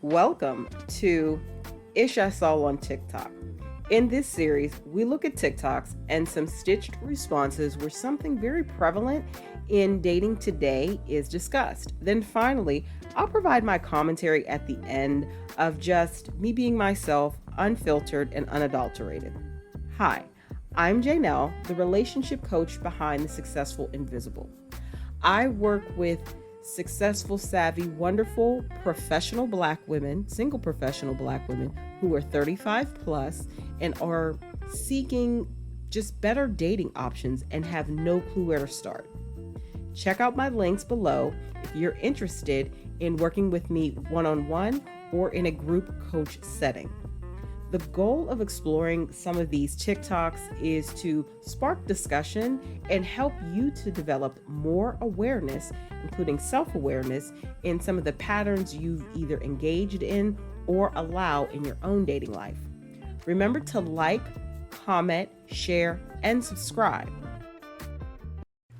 Welcome to Ish I Saw on TikTok. In this series, we look at TikToks and some stitched responses where something very prevalent in dating today is discussed. Then finally, I'll provide my commentary at the end of just me being myself, unfiltered and unadulterated. Hi, I'm Janelle, the relationship coach behind The Successful Invisible. I work with successful, savvy, wonderful, professional Black women, single professional Black women who are 35 plus and are seeking just better dating options and have no clue where to start. Check out my links below if you're interested in working with me one-on-one or in a group coach setting. The goal of exploring some of these TikToks is to spark discussion and help you to develop more awareness, including self-awareness, in some of the patterns you've either engaged in or allow in your own dating life. Remember to like, comment, share, and subscribe.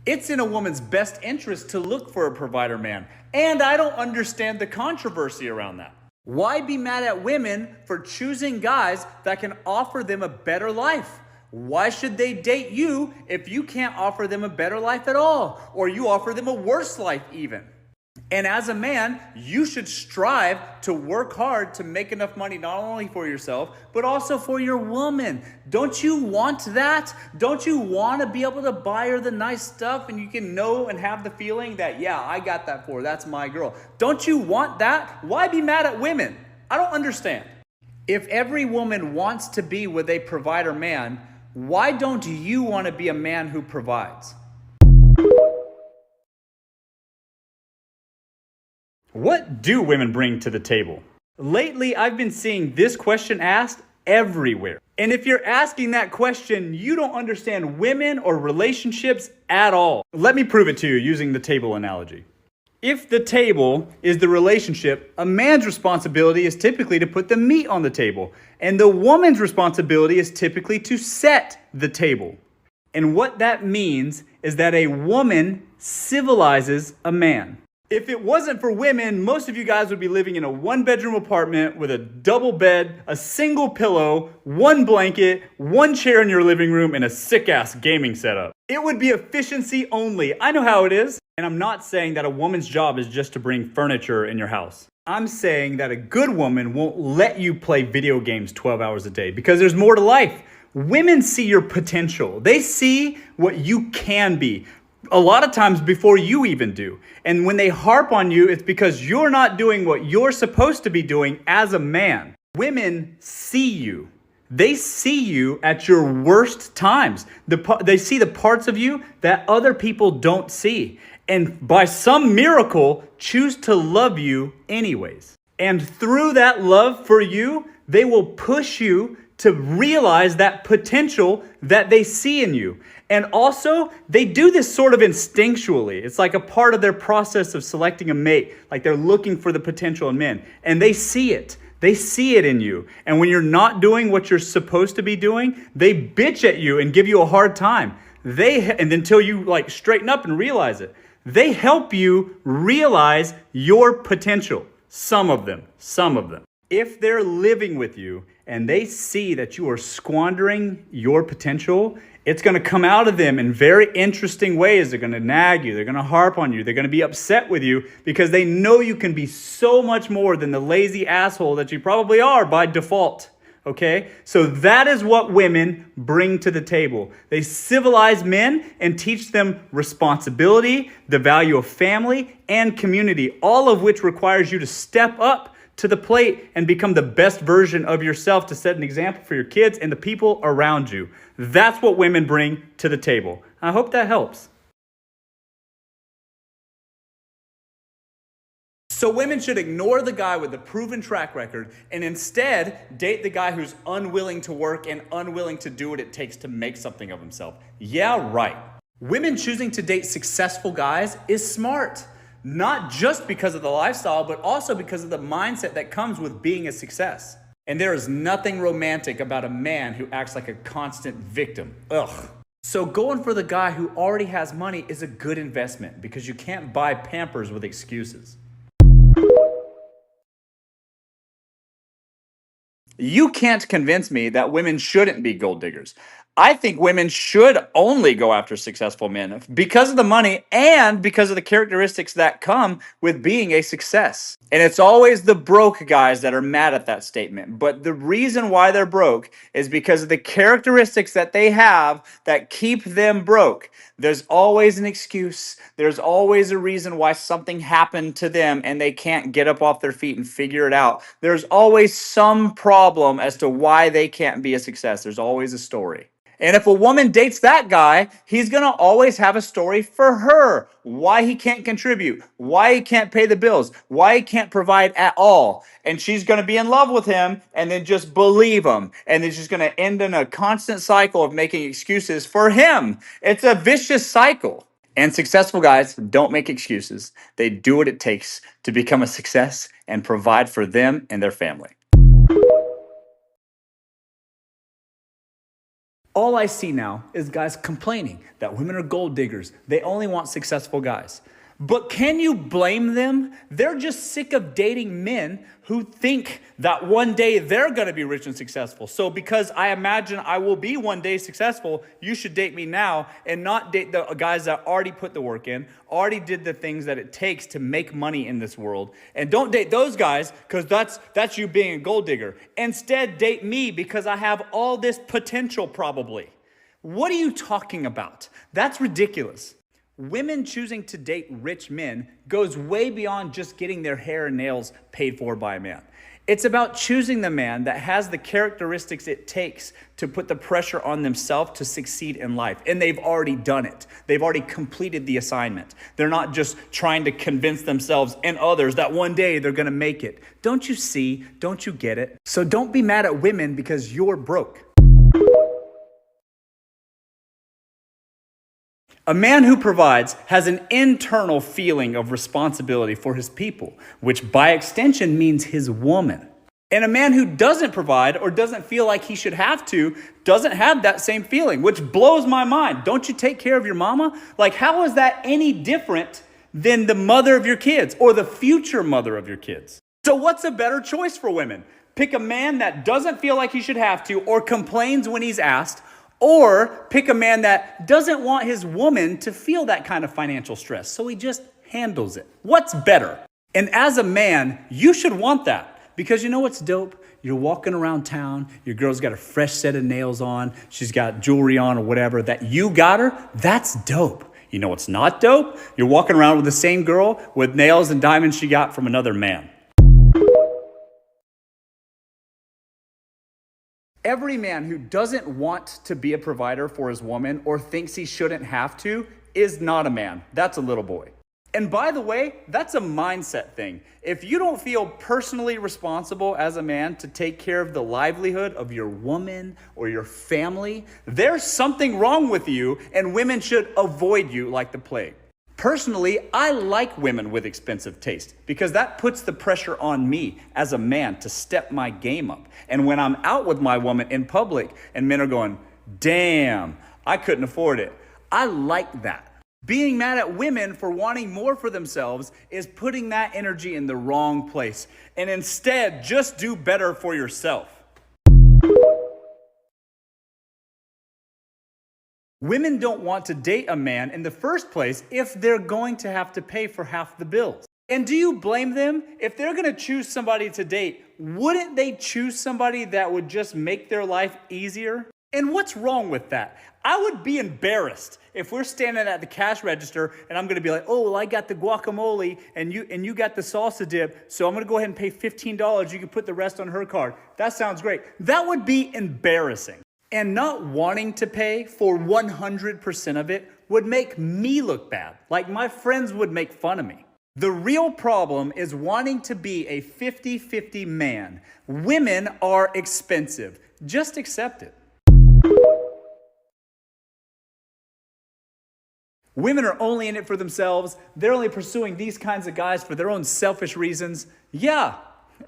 It's in a woman's best interest to look for a provider man, and I don't understand the controversy around that. Why be mad at women for choosing guys that can offer them a better life? Why should they date you if you can't offer them a better life at all, or you offer them a worse life even? And as a man, you should strive to work hard to make enough money not only for yourself, but also for your woman. Don't you want that? Don't you want to be able to buy her the nice stuff and you can know and have the feeling that, yeah, I got that for her, that's my girl. Don't you want that? Why be mad at women? I don't understand. If every woman wants to be with a provider man, why don't you want to be a man who provides? What do women bring to the table? Lately, I've been seeing this question asked everywhere. And if you're asking that question, you don't understand women or relationships at all. Let me prove it to you using the table analogy. If the table is the relationship, a man's responsibility is typically to put the meat on the table, and the woman's responsibility is typically to set the table. And what that means is that a woman civilizes a man. If it wasn't for women, most of you guys would be living in a one-bedroom apartment with a double bed, a single pillow, one blanket, one chair in your living room, and a sick-ass gaming setup. It would be efficiency only. I know how it is. And I'm not saying that a woman's job is just to bring furniture in your house. I'm saying that a good woman won't let you play video games 12 hours a day because there's more to life. Women see your potential. They see what you can be. A lot of times before you even do. And when they harp on you, it's because you're not doing what you're supposed to be doing as a man. Women see you. They see you at your worst times. They see the parts of you that other people don't see. And by some miracle, choose to love you anyways. And through that love for you, they will push you to realize that potential that they see in you. And also, they do this sort of instinctually. It's like a part of their process of selecting a mate. Like they're looking for the potential in men. And they see it. They see it in you. And when you're not doing what you're supposed to be doing, they bitch at you and give you a hard time. And until you like straighten up and realize it. They help you realize your potential. Some of them. If they're living with you and they see that you are squandering your potential, it's going to come out of them in very interesting ways. They're going to nag you. They're going to harp on you. They're going to be upset with you because they know you can be so much more than the lazy asshole that you probably are by default. Okay? So that is what women bring to the table. They civilize men and teach them responsibility, the value of family, and community, all of which requires you to step up to the plate and become the best version of yourself to set an example for your kids and the people around you. That's what women bring to the table. I hope that helps. So women should ignore the guy with the proven track record and instead date the guy who's unwilling to work and unwilling to do what it takes to make something of himself. Yeah, right. Women choosing to date successful guys is smart. Not just because of the lifestyle, but also because of the mindset that comes with being a success. And there is nothing romantic about a man who acts like a constant victim. Ugh. So going for the guy who already has money is a good investment because you can't buy Pampers with excuses. You can't convince me that women shouldn't be gold diggers. I think women should only go after successful men because of the money and because of the characteristics that come with being a success. And it's always the broke guys that are mad at that statement. But the reason why they're broke is because of the characteristics that they have that keep them broke. There's always an excuse. There's always a reason why something happened to them and they can't get up off their feet and figure it out. There's always some problem as to why they can't be a success. There's always a story. And if a woman dates that guy, he's going to always have a story for her. Why he can't contribute, why he can't pay the bills, why he can't provide at all. And she's going to be in love with him and then just believe him. And it's just going to end in a constant cycle of making excuses for him. It's a vicious cycle. And successful guys don't make excuses. They do what it takes to become a success and provide for them and their family. All I see now is guys complaining that women are gold diggers. They only want successful guys. But can you blame them? They're just sick of dating men who think that one day they're going to be rich and successful. So because I imagine I will be one day successful, you should date me now and not date the guys that already put the work in, already did the things that it takes to make money in this world. And don't date those guys because that's you being a gold digger. Instead, date me because I have all this potential probably. What are you talking about? That's ridiculous. Women choosing to date rich men goes way beyond just getting their hair and nails paid for by a man. It's about choosing the man that has the characteristics it takes to put the pressure on themselves to succeed in life. And they've already done it. They've already completed the assignment. They're not just trying to convince themselves and others that one day they're going to make it. Don't you see? Don't you get it? So don't be mad at women because you're broke. A man who provides has an internal feeling of responsibility for his people, which by extension means his woman. And a man who doesn't provide or doesn't feel like he should have to doesn't have that same feeling, which blows my mind. Don't you take care of your mama? Like, how is that any different than the mother of your kids or the future mother of your kids? So what's a better choice for women? Pick a man that doesn't feel like he should have to or complains when he's asked, or pick a man that doesn't want his woman to feel that kind of financial stress, so he just handles it. What's better? And as a man, you should want that, because you know what's dope? You're walking around town, your girl's got a fresh set of nails on, she's got jewelry on or whatever, that you got her, that's dope. You know what's not dope? You're walking around with the same girl with nails and diamonds she got from another man. Every man who doesn't want to be a provider for his woman or thinks he shouldn't have to is not a man. That's a little boy. And by the way, that's a mindset thing. If you don't feel personally responsible as a man to take care of the livelihood of your woman or your family, there's something wrong with you, and women should avoid you like the plague. Personally, I like women with expensive taste because that puts the pressure on me as a man to step my game up. And when I'm out with my woman in public and men are going, damn, I couldn't afford it, I like that. Being mad at women for wanting more for themselves is putting that energy in the wrong place. And instead, just do better for yourself. Women don't want to date a man in the first place if they're going to have to pay for half the bills. And do you blame them? If they're going to choose somebody to date, wouldn't they choose somebody that would just make their life easier? And what's wrong with that? I would be embarrassed if we're standing at the cash register and I'm going to be like, oh, well, I got the guacamole and you got the salsa dip, so I'm going to go ahead and pay $15. You can put the rest on her card. That sounds great. That would be embarrassing. And not wanting to pay for 100% of it would make me look bad. Like my friends would make fun of me. The real problem is wanting to be a 50-50 man. Women are expensive. Just accept it. Women are only in it for themselves. They're only pursuing these kinds of guys for their own selfish reasons. Yeah,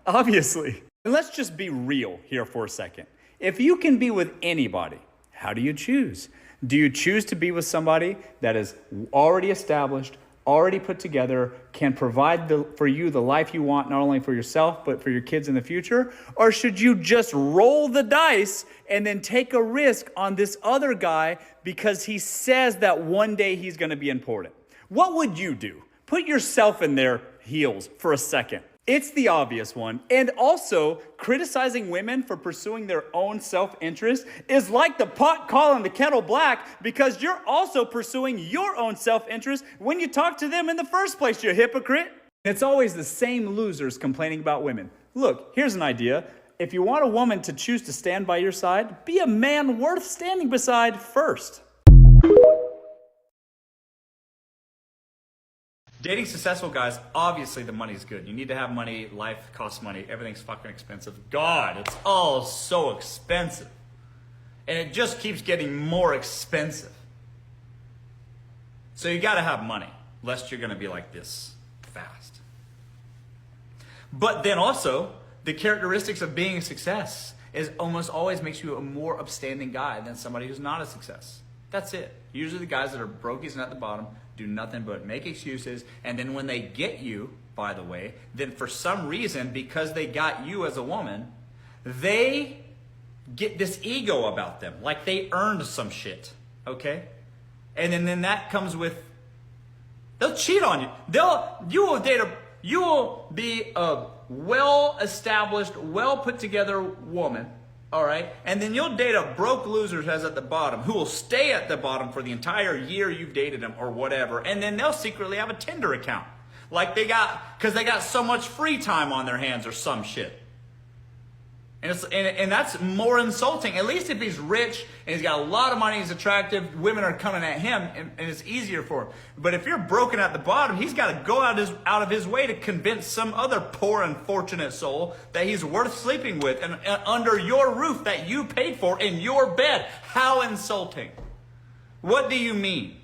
obviously. And let's just be real here for a second. If you can be with anybody, how do you choose? Do you choose to be with somebody that is already established, already put together, can provide for you the life you want, not only for yourself, but for your kids in the future? Or should you just roll the dice and then take a risk on this other guy because he says that one day he's going to be important? What would you do? Put yourself in their heels for a second. It's the obvious one. And also, criticizing women for pursuing their own self-interest is like the pot calling the kettle black, because you're also pursuing your own self-interest when you talk to them in the first place, you hypocrite. It's always the same losers complaining about women. Look, here's an idea. If you want a woman to choose to stand by your side, be a man worth standing beside first. Dating successful guys, obviously the money's good. You need to have money, life costs money, everything's fucking expensive. God, it's all so expensive. And it just keeps getting more expensive. So you gotta have money, lest you're gonna be like this fast. But then also, the characteristics of being a success is almost always makes you a more upstanding guy than somebody who's not a success. That's it. Usually the guys that are brokies and at the bottom do nothing but make excuses, and then when they get you, by the way, then for some reason, because they got you as a woman, they get this ego about them, like they earned some shit, okay? And then that comes with, they'll cheat on you. You will be a well-established, well-put-together woman, all right? And then you'll date a broke loser who's at the bottom, who will stay at the bottom for the entire year you've dated them or whatever. And then they'll secretly have a Tinder account. Like because they got so much free time on their hands or some shit. And that's more insulting. At least if he's rich and he's got a lot of money, he's attractive, women are coming at him, and it's easier for him. But if you're broken at the bottom, he's got to go out of his way to convince some other poor unfortunate soul that he's worth sleeping with and under your roof that you paid for in your bed. How insulting. What do you mean?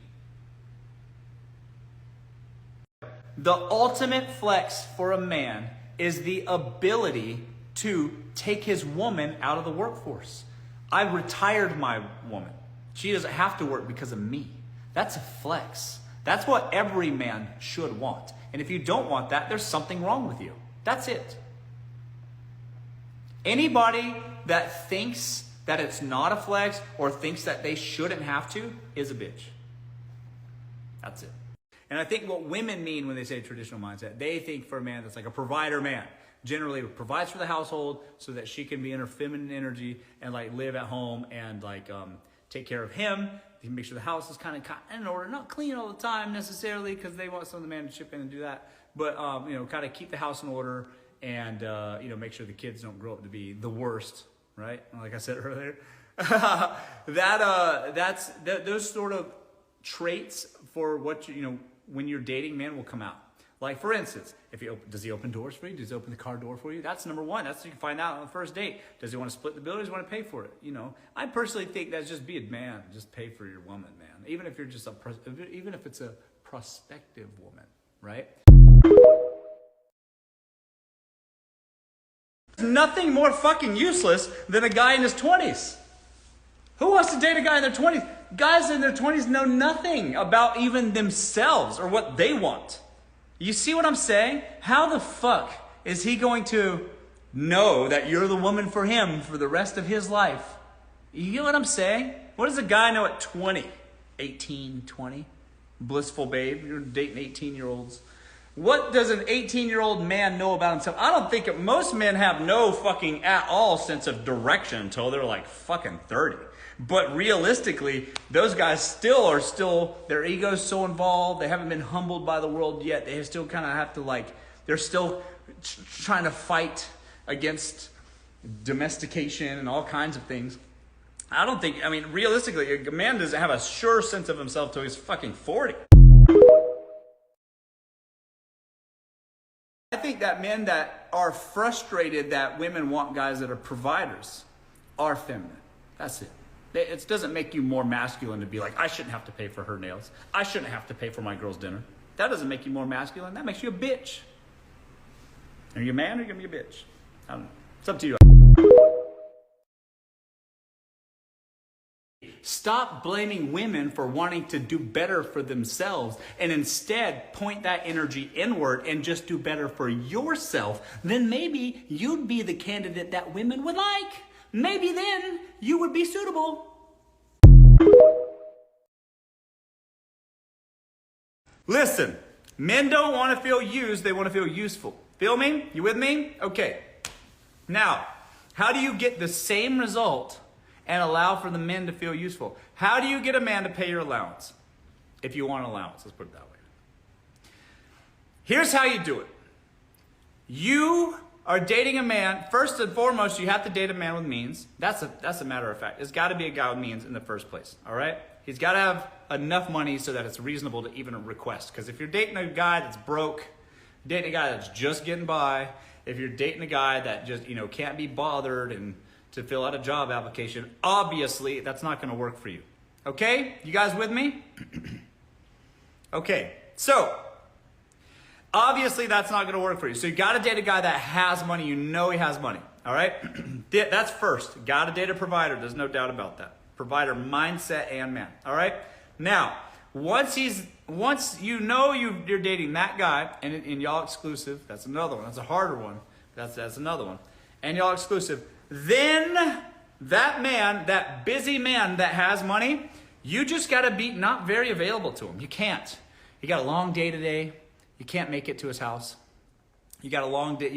The ultimate flex for a man is the ability to take his woman out of the workforce. I retired my woman. She doesn't have to work because of me. That's a flex. That's what every man should want. And if you don't want that, there's something wrong with you. That's it. Anybody that thinks that it's not a flex or thinks that they shouldn't have to is a bitch. That's it. And I think what women mean when they say traditional mindset, they think for a man that's like a provider man. Generally provides for the household so that she can be in her feminine energy and like live at home and like take care of him. He can make sure the house is kind of in order, not clean all the time necessarily because they want some of the man to chip in and do that, but kind of keep the house in order and make sure the kids don't grow up to be the worst, right? Like I said earlier, those sort of traits for what when you're dating, man, will come out. Like, for instance, does he open doors for you? Does he open the car door for you? That's number one. That's what you can find out on the first date. Does he want to split the bill or does he want to pay for it? I personally think that's just be a man. Just pay for your woman, man. Even if it's a prospective woman, right? Nothing more fucking useless than a guy in his 20s. Who wants to date a guy in their 20s? Guys in their 20s know nothing about even themselves or what they want. You see what I'm saying? How the fuck is he going to know that you're the woman for him for the rest of his life? You know what I'm saying? What does a guy know at 20? 18, 20? Blissful babe. You're dating 18-year-olds. What does an 18-year-old man know about himself? I don't think most men have no fucking at all sense of direction until they're like fucking 30. But realistically, those guys still, their ego's so involved. They haven't been humbled by the world yet. They still kind of have to they're still trying to fight against domestication and all kinds of things. Realistically, a man doesn't have a sure sense of himself till he's fucking 40. I think that men that are frustrated that women want guys that are providers are feminine. That's it. It doesn't make you more masculine to be like, I shouldn't have to pay for her nails. I shouldn't have to pay for my girl's dinner. That doesn't make you more masculine. That makes you a bitch. Are you a man or are you going to be a bitch? I don't know. It's up to you. stop blaming women for wanting to do better for themselves and instead point that energy inward and just do better for yourself, then maybe you'd be the candidate that women would like. Maybe then you would be suitable. Listen, men don't want to feel used, they want to feel useful. Feel me? You with me? Okay. Now, how do you get the same result and allow for the men to feel useful? How do you get a man to pay your allowance? If you want an allowance, let's put it that way. Here's how you do it. You are dating a man. First and foremost, you have to date a man with means. That's a matter of fact. It's got to be a guy with means in the first place, all right? He's got to have enough money so that it's reasonable to even request. Because if you're dating a guy that's broke, dating a guy that's just getting by, if you're dating a guy that just, can't be bothered and to fill out a job application, obviously that's not going to work for you. Okay? You guys with me? Okay. So, obviously that's not going to work for you. So you got to date a guy that has money. You know he has money. All right? That's first. Got to date a provider. There's no doubt about that. Provider mindset and man. All right? Now, once you know you're dating that guy, and y'all exclusive, that's another one. That's a harder one. That's another one. And y'all exclusive. Then that man, that busy man that has money, you just got to be not very available to him. You can't. You got a long day today. You can't make it to his house. You got a long day.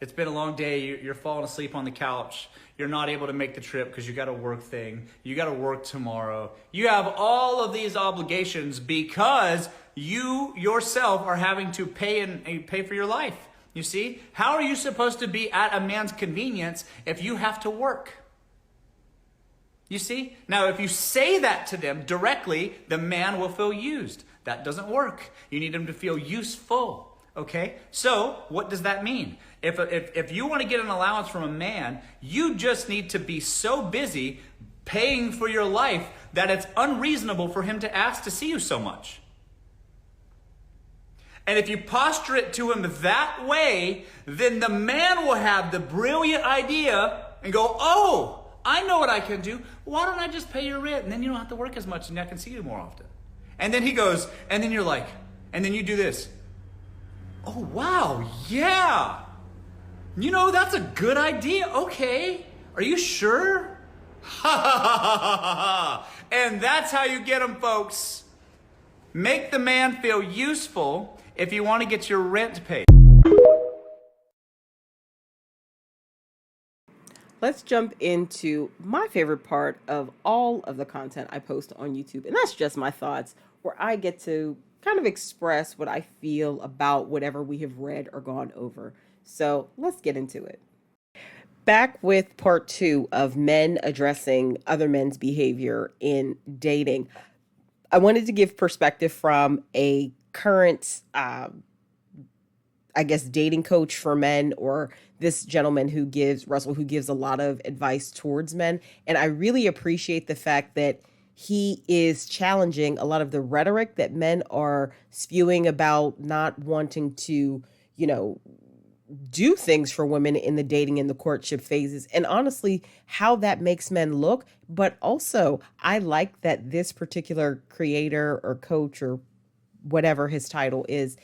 It's been a long day. You're falling asleep on the couch. You're not able to make the trip because you got a work thing. You got to work tomorrow. You have all of these obligations because you yourself are having to pay for your life. You see? How are you supposed to be at a man's convenience if you have to work? You see? Now, if you say that to them directly, the man will feel used. That doesn't work. You need him to feel useful. Okay? So, what does that mean? If you want to get an allowance from a man, you just need to be so busy paying for your life that it's unreasonable for him to ask to see you so much. And if you posture it to him that way, then the man will have the brilliant idea and go, oh, I know what I can do. Why don't I just pay your rent? And then you don't have to work as much and I can see you more often. And then he goes, and then you're like, and then you do this. Oh, wow, yeah. That's a good idea. Okay. Are you sure? Ha ha ha ha ha ha. And that's how you get them, folks. Make the man feel useful if you want to get your rent paid. Let's jump into my favorite part of all of the content I post on YouTube. And that's just my thoughts, where I get to kind of express what I feel about whatever we have read or gone over. So let's get into it. Back with part 2 of men addressing other men's behavior in dating. I wanted to give perspective from a current, dating coach for men, or this gentleman Russell, who gives a lot of advice towards men. And I really appreciate the fact that he is challenging a lot of the rhetoric that men are spewing about not wanting to, do things for women in the dating and the courtship phases, and honestly, how that makes men look. But also, I like that this particular creator or coach or whatever his title is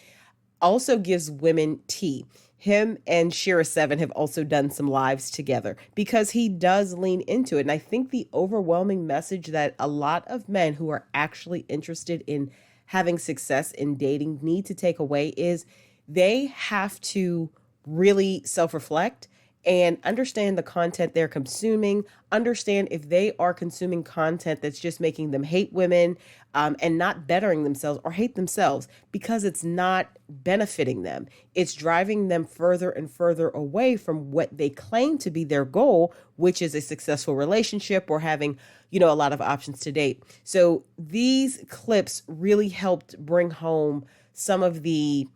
also gives women tea. Him and Shira7 have also done some lives together because he does lean into it. And I think the overwhelming message that a lot of men who are actually interested in having success in dating need to take away is they have to really self-reflect and understand the content they're consuming, understand if they are consuming content that's just making them hate women and not bettering themselves or hate themselves because it's not benefiting them. It's driving them further and further away from what they claim to be their goal, which is a successful relationship or having, a lot of options to date. So these clips really helped bring home some of the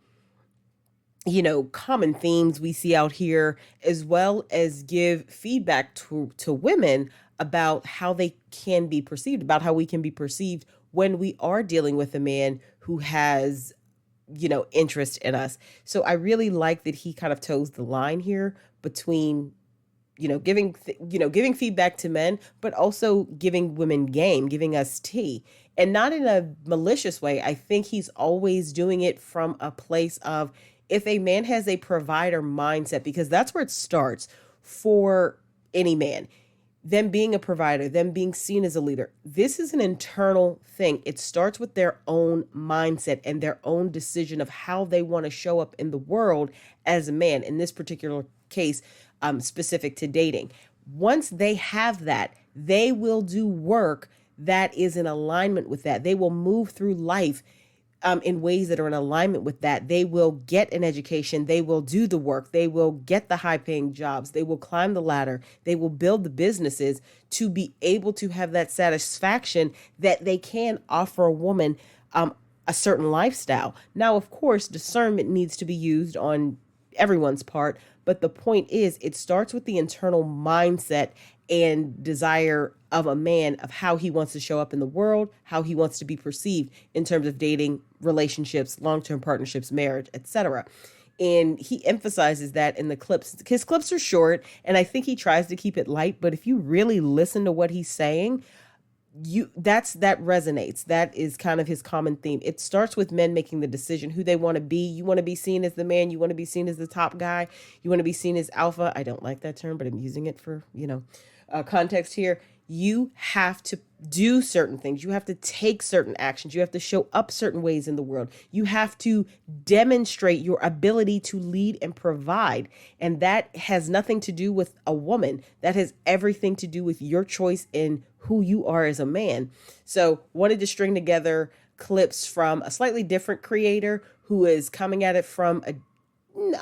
common themes we see out here, as well as give feedback to women about how they can be perceived, about how we can be perceived when we are dealing with a man who has, interest in us. So I really like that he kind of toes the line here between, giving feedback to men, but also giving women game, giving us tea, and not in a malicious way. I think he's always doing it from a place of, if a man has a provider mindset, because that's where it starts for any man, them being a provider, them being seen as a leader. This is an internal thing. It starts with their own mindset and their own decision of how they want to show up in the world as a man. In this particular case, specific to dating. Once they have that, they will do work that is in alignment with that. They will move through life in ways that are in alignment with that. They will get an education. They will do the work. They will get the high paying jobs. They will climb the ladder. They will build the businesses to be able to have that satisfaction that they can offer a woman a certain lifestyle. Now, of course, discernment needs to be used on everyone's part. But the point is, it starts with the internal mindset and desire of a man of how he wants to show up in the world, how he wants to be perceived in terms of dating, relationships, long-term partnerships, marriage, etc. And he emphasizes that in the clips. His clips are short, and I think he tries to keep it light. But if you really listen to what he's saying, that resonates. That is kind of his common theme. It starts with men making the decision who they want to be. You want to be seen as the man. You want to be seen as the top guy. You want to be seen as alpha. I don't like that term, but I'm using it for, context here. You have to do certain things. You have to take certain actions. You have to show up certain ways in the world. You have to demonstrate your ability to lead and provide. And that has nothing to do with a woman. That has everything to do with your choice in who you are as a man. So wanted to string together clips from a slightly different creator who is coming at it from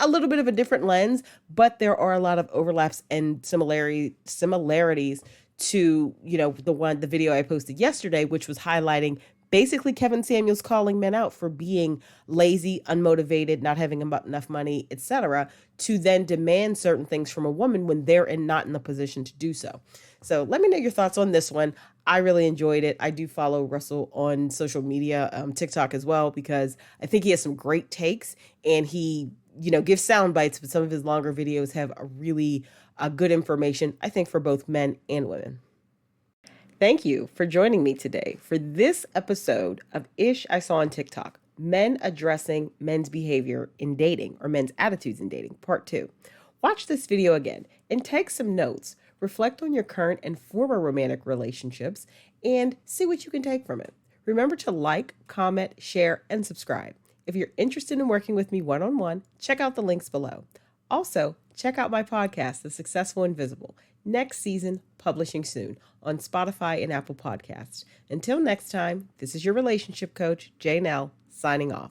a little bit of a different lens, but there are a lot of overlaps and similarities to, the video I posted yesterday, which was highlighting basically Kevin Samuels calling men out for being lazy, unmotivated, not having enough money, etc., to then demand certain things from a woman when they're not in the position to do so. So let me know your thoughts on this one. I really enjoyed it. I do follow Russell on social media, TikTok as well, because I think he has some great takes, and he, gives sound bites, but some of his longer videos have a really good information, I think, for both men and women. Thank you for joining me today for this episode of Ish I Saw on TikTok, Men Addressing Men's Behavior in Dating, or Men's Attitudes in Dating, Part 2. Watch this video again and take some notes. Reflect on your current and former romantic relationships and see what you can take from it. Remember to like, comment, share, and subscribe. If you're interested in working with me one-on-one, check out the links below. Also, check out my podcast, The Successful Invisible, next season, publishing soon on Spotify and Apple Podcasts. Until next time, this is your relationship coach, Jay Nell, signing off.